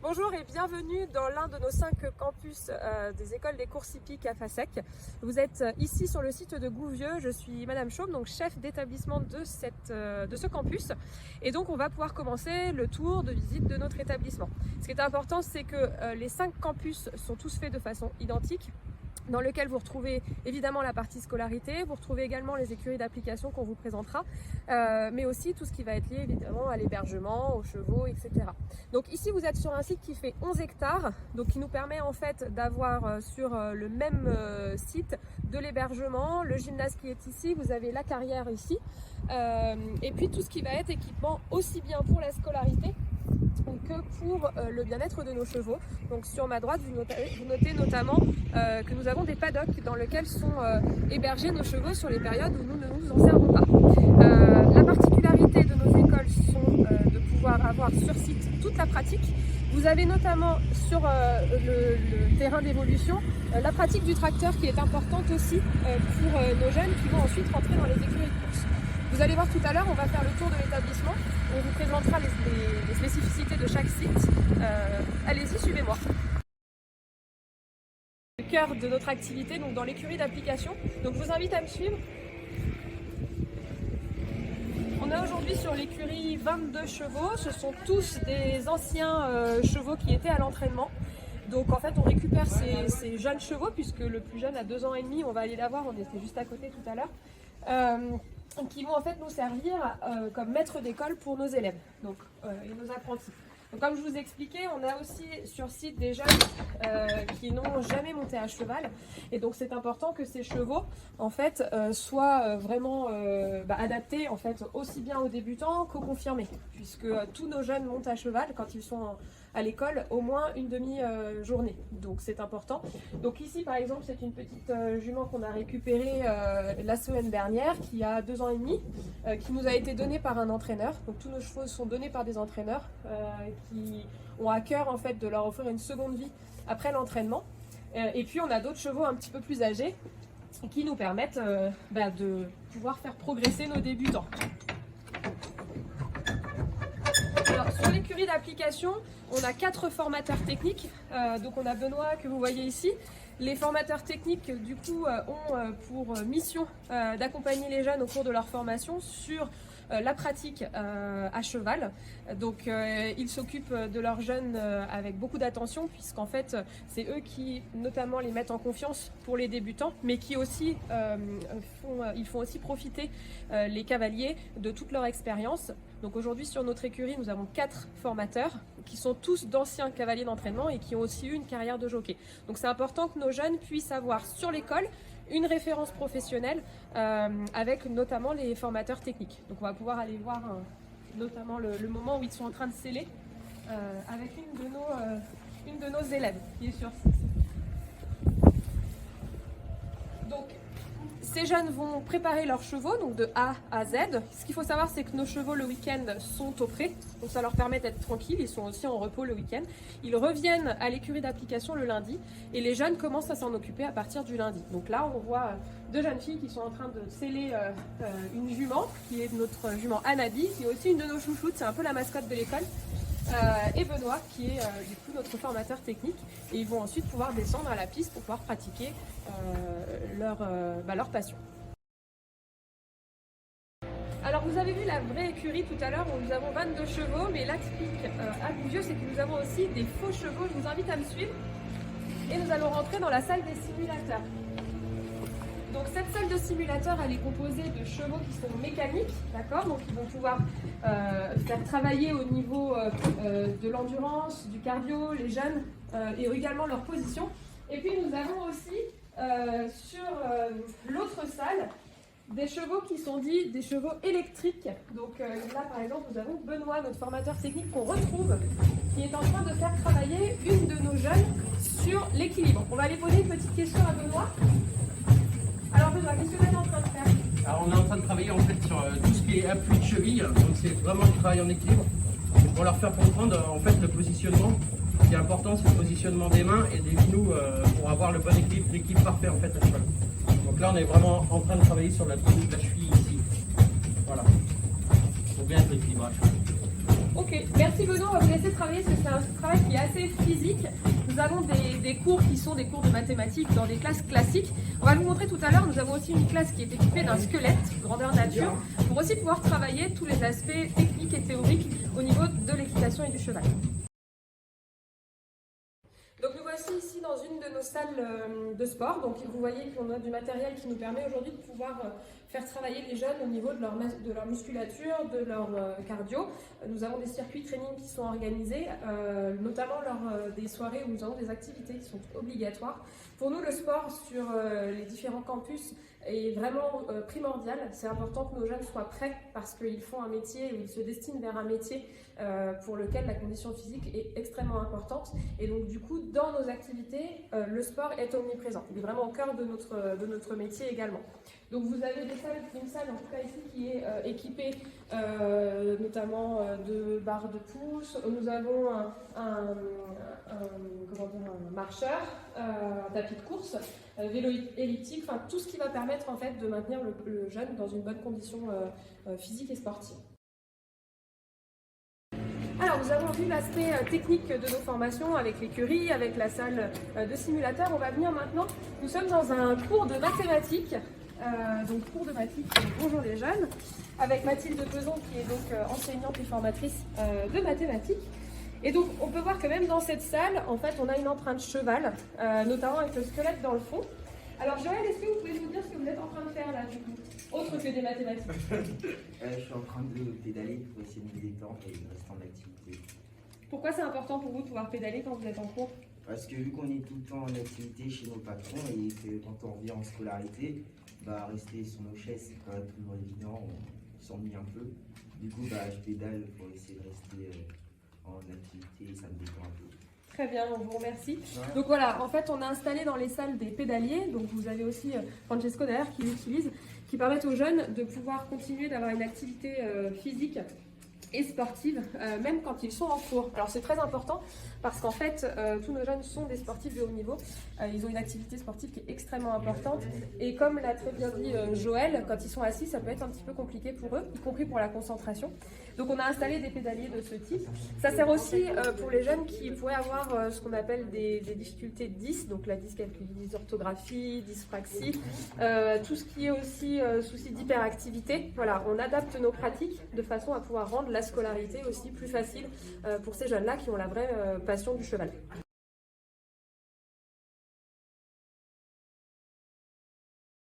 Bonjour et bienvenue dans l'un de nos 5 campus des écoles des courses hippiques à Fassec. Vous êtes ici sur le site de Gouvieux, je suis Madame Chaume, donc chef d'établissement de ce campus. Et donc on va pouvoir commencer le tour de visite de notre établissement. Ce qui est important, c'est que les 5 campus sont tous faits de façon identique, dans lequel vous retrouvez évidemment la partie scolarité, vous retrouvez également les écuries d'application qu'on vous présentera, mais aussi tout ce qui va être lié évidemment à l'hébergement, aux chevaux, etc. Donc ici vous êtes sur un site qui fait 11 hectares, donc qui nous permet en fait d'avoir sur le même site de l'hébergement, le gymnase qui est ici, vous avez la carrière ici, et puis tout ce qui va être équipement aussi bien pour la scolarité que pour le bien-être de nos chevaux. Donc sur ma droite, vous notez notamment que nous avons des paddocks dans lesquels sont hébergés nos chevaux sur les périodes où nous ne nous en servons pas. La particularité de nos écoles sont de pouvoir avoir sur site toute la pratique. Vous avez notamment sur le terrain d'évolution la pratique du tracteur qui est importante aussi pour nos jeunes qui vont ensuite rentrer dans les écuries de course. Vous allez voir tout à l'heure, on va faire le tour de l'établissement, on vous présentera les spécificités de chaque site. Allez-y, suivez-moi. Le cœur de notre activité, donc dans l'écurie d'application. Donc je vous invite à me suivre. On a aujourd'hui sur l'écurie 22 chevaux, ce sont tous des anciens chevaux qui étaient à l'entraînement. Donc en fait on récupère ces jeunes chevaux, puisque le plus jeune a 2 ans et demi, on va aller la voir, on était juste à côté tout à l'heure. Qui vont en fait nous servir comme maîtres d'école pour nos élèves et nos apprentis. Donc, comme je vous expliquais, on a aussi sur site des jeunes qui n'ont jamais monté à cheval, et donc c'est important que ces chevaux en fait soient vraiment adaptés en fait aussi bien aux débutants qu'aux confirmés, puisque tous nos jeunes montent à cheval quand ils sont à l'école au moins une demi-journée, donc c'est important. Donc ici par exemple c'est une petite jument qu'on a récupérée la semaine dernière, qui a 2 ans et demi, qui nous a été donnée par un entraîneur. Donc tous nos chevaux sont donnés par des entraîneurs qui ont à cœur en fait de leur offrir une seconde vie après l'entraînement. Et puis on a d'autres chevaux un petit peu plus âgés qui nous permettent de pouvoir faire progresser nos débutants. Alors, sur l'écurie d'application, on a 4 formateurs techniques. Donc on a Benoît que vous voyez ici. Les formateurs techniques du coup ont pour mission d'accompagner les jeunes au cours de leur formation sur la pratique à cheval. Donc ils s'occupent de leurs jeunes avec beaucoup d'attention, puisqu'en fait c'est eux qui notamment les mettent en confiance pour les débutants, mais qui aussi font aussi profiter les cavaliers de toute leur expérience. Donc aujourd'hui sur notre écurie nous avons 4 formateurs qui sont tous d'anciens cavaliers d'entraînement et qui ont aussi eu une carrière de jockey. Donc c'est important que nos jeunes puissent avoir sur l'école une référence professionnelle avec notamment les formateurs techniques. Donc on va pouvoir aller voir notamment le moment où ils sont en train de sceller avec une de nos élèves qui est sur site. Donc ces jeunes vont préparer leurs chevaux, donc de A à Z. Ce qu'il faut savoir, c'est que nos chevaux le week-end sont au pré, donc ça leur permet d'être tranquilles, ils sont aussi en repos le week-end. Ils reviennent à l'écurie d'application le lundi, et les jeunes commencent à s'en occuper à partir du lundi. Donc là, on voit 2 jeunes filles qui sont en train de sceller une jument, qui est notre jument Anabi, qui est aussi une de nos chouchoutes, c'est un peu la mascotte de l'école. Et Benoît qui est du coup notre formateur technique, et ils vont ensuite pouvoir descendre à la piste pour pouvoir pratiquer leur passion. Alors vous avez vu la vraie écurie tout à l'heure où nous avons 22 chevaux, mais l'atypique à Gouvieux, c'est que nous avons aussi des faux chevaux. Je vous invite à me suivre et nous allons rentrer dans la salle des simulateurs. Donc cette salle de simulateur, elle est composée de chevaux qui sont mécaniques, d'accord? Donc ils vont pouvoir faire travailler au niveau de l'endurance, du cardio, les jeunes et également leur position. Et puis nous avons aussi sur l'autre salle des chevaux qui sont dits des chevaux électriques. Donc là par exemple nous avons Benoît, notre formateur technique qu'on retrouve, qui est en train de faire travailler une de nos jeunes sur l'équilibre. On va aller poser une petite question à Benoît. Alors Benoît, qu'est-ce que vous êtes en train de faire? Alors on est en train de travailler en fait sur tout ce qui est appui de cheville, donc c'est vraiment du travail en équilibre. Pour leur faire comprendre en fait le positionnement. Ce qui est important, c'est le positionnement des mains et des genoux pour avoir le bon équilibre, l'équilibre parfait en fait à cheval. Donc là on est vraiment en train de travailler sur la tenue de la cheville ici. Voilà. Pour bien être équilibré à cheval. Ok, merci Benoît, on va vous laisser travailler parce que c'est un travail qui est assez physique. Nous avons des cours qui sont des cours de mathématiques dans des classes classiques. On va vous montrer tout à l'heure, nous avons aussi une classe qui est équipée d'un squelette, grandeur nature, pour aussi pouvoir travailler tous les aspects techniques et théoriques au niveau de l'équitation et du cheval. Donc nous voici ici dans une de nos salles de sport. Donc vous voyez qu'on a du matériel qui nous permet aujourd'hui de pouvoir faire travailler les jeunes au niveau de leur musculature, de leur cardio. Nous avons des circuits training qui sont organisés, notamment lors des soirées où nous avons des activités qui sont obligatoires. Pour nous, le sport sur les différents campus est vraiment primordial. C'est important que nos jeunes soient prêts parce qu'ils font un métier ou ils se destinent vers un métier pour lequel la condition physique est extrêmement importante. Et donc du coup, dans nos activités, le sport est omniprésent. Il est vraiment au cœur de notre métier également. Donc vous avez une salle en tout cas ici qui est équipée notamment de barres de pouce. Nous avons un marcheur, un tapis de course, vélo elliptique, enfin tout ce qui va permettre en fait de maintenir le jeune dans une bonne condition physique et sportive. Alors, nous avons vu l'aspect technique de nos formations avec l'écurie, avec la salle de simulateur. On va venir maintenant, nous sommes dans un cours de mathématiques. Donc, cours de mathématiques, bonjour les jeunes, avec Mathilde Peson qui est donc enseignante et formatrice de mathématiques. Et donc, on peut voir que même dans cette salle, en fait, on a une empreinte cheval, notamment avec le squelette dans le fond. Alors, Joël, est-ce que vous pouvez nous dire ce que vous êtes en train de faire là, du coup, autre que des mathématiques? Je suis en train de pédaler pour essayer de me détendre et de rester en activité. Pourquoi c'est important pour vous de pouvoir pédaler quand vous êtes en cours? Parce que vu qu'on est tout le temps en activité chez nos patrons et que quand on revient en scolarité, rester sur nos chaises, c'est pas toujours évident, on s'ennuie un peu. Du coup, je pédale pour essayer de rester en activité et ça me détend un peu. Très bien, on vous remercie. Ouais. Donc voilà, en fait, on a installé dans les salles des pédaliers, donc vous avez aussi Francesco derrière qui l'utilise, qui permettent aux jeunes de pouvoir continuer d'avoir une activité physique et sportive, même quand ils sont en cours. Alors c'est très important parce qu'en fait, tous nos jeunes sont des sportifs de haut niveau. Ils ont une activité sportive qui est extrêmement importante. Et comme l'a très bien dit Joël, quand ils sont assis, ça peut être un petit peu compliqué pour eux, y compris pour la concentration. Donc on a installé des pédaliers de ce type. Ça sert aussi pour les jeunes qui pourraient avoir ce qu'on appelle des difficultés de dys, donc la dyscalculie, dysorthographie, dyspraxie, tout ce qui est aussi souci d'hyperactivité. Voilà, on adapte nos pratiques de façon à pouvoir rendre la scolarité aussi plus facile pour ces jeunes-là qui ont la vraie passion du cheval.